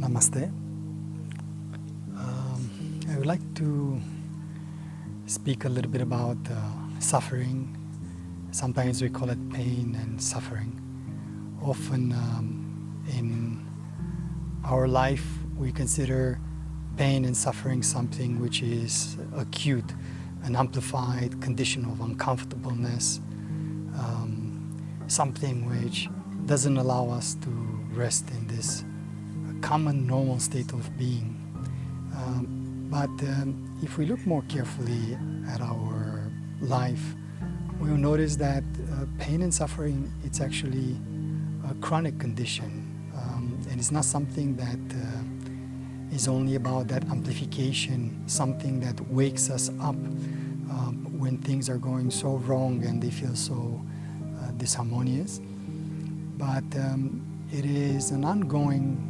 Namaste. I would like to speak a little bit about suffering. Sometimes we call it pain and suffering. Often in our life we consider pain and suffering something which is acute, an amplified condition of uncomfortableness, something which doesn't allow us to rest in this common normal state of being. But if we look more carefully at our life, we will notice that pain and suffering, it's actually a chronic condition, and it's not something that is only about that amplification, something that wakes us up when things are going so wrong and they feel so disharmonious. But it is an ongoing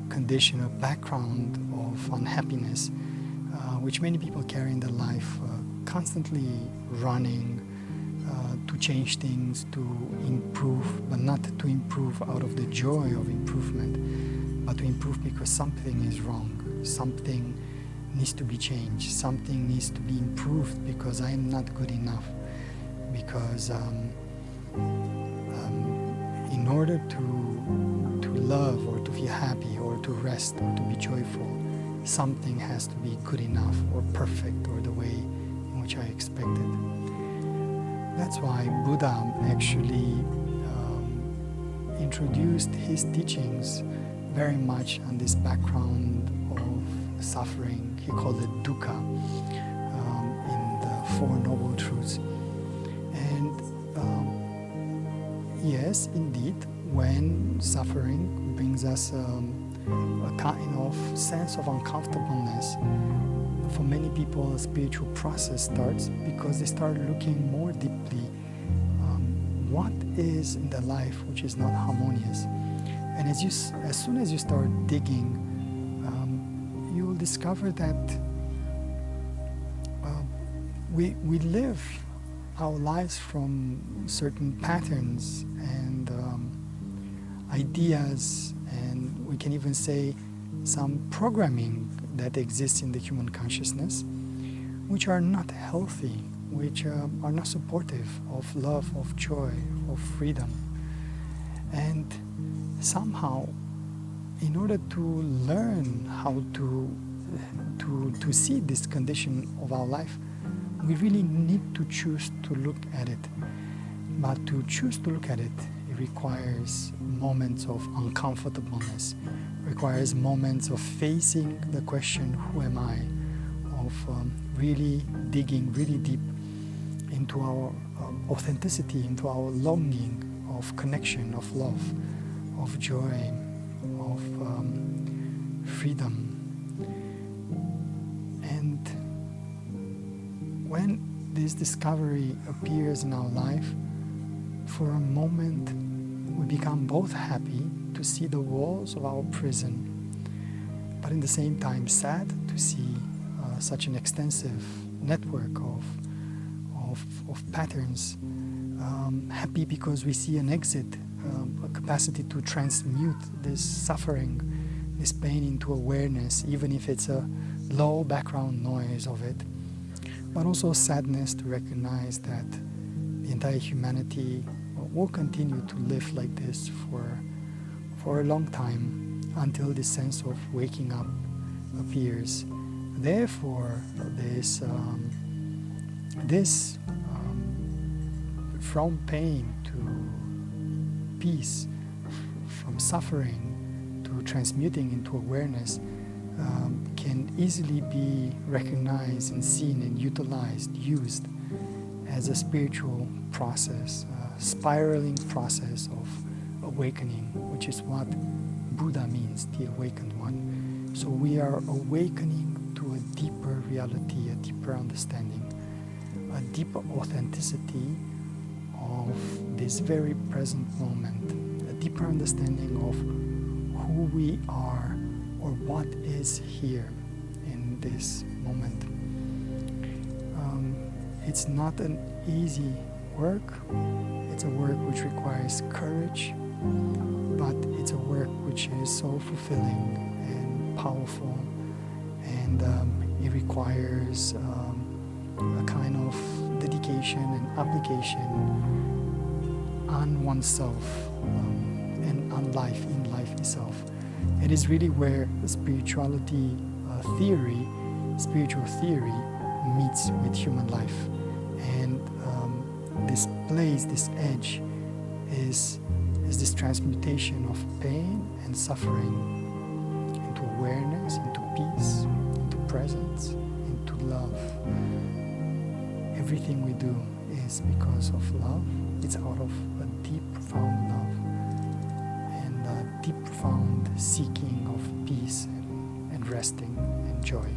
condition, a background of unhappiness, which many people carry in their life, constantly running to change things, to improve, but not to improve out of the joy of improvement, but to improve because something is wrong, something needs to be changed, something needs to be improved because I am not good enough, because in order to love or to feel happy or to rest or to be joyful, something has to be good enough or perfect or the way in which I expected. That's why Buddha actually introduced his teachings very much on this background of suffering. He called it dukkha in the Four Noble Truths. And yes, indeed, when suffering brings us a kind of sense of uncomfortableness, for many people a spiritual process starts because they start looking more deeply what is in their life which is not harmonious. And as soon as you start digging, you will discover that we live our lives from certain patterns and ideas, and we can even say some programming that exists in the human consciousness, which are not healthy, which are not supportive of love, of joy, of freedom. And somehow, in order to learn how to see this condition of our life, we really need to choose to look at it. But to choose to look at it, it requires moments of uncomfortableness, requires moments of facing the question, who am I? Of really digging really deep into our authenticity, into our longing of connection, of love, of joy, of freedom. And when this discovery appears in our life, for a moment we become both happy to see the walls of our prison, but in the same time sad to see such an extensive network of patterns. Happy because we see an exit, a capacity to transmute this suffering, this pain into awareness, even if it's a low background noise of it. But also sadness to recognize that the entire humanity will continue to live like this for a long time until this sense of waking up appears. Therefore, this from pain to peace, from suffering to transmuting into awareness, can easily be recognized and seen and utilized, used as a spiritual process, a spiraling process of awakening, which is what Buddha means, the awakened one. So we are awakening to a deeper reality, a deeper understanding, a deeper authenticity of this very present moment, a deeper understanding of who we are or what is here in this moment. It's not an easy work. It's a work which requires courage, but it's a work which is so fulfilling and powerful, and it requires a kind of dedication and application on oneself and on life, in life itself. It is really where spirituality theory, spiritual theory meets with human life. And this place, this edge, is this transmutation of pain and suffering into awareness, into peace, into presence, into love. Everything we do is because of love. It's out of a deep, profound love and a deep, profound seeking of peace and resting and joy.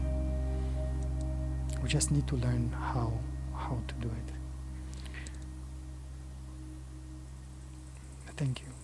We just need to learn how to do it. Thank you.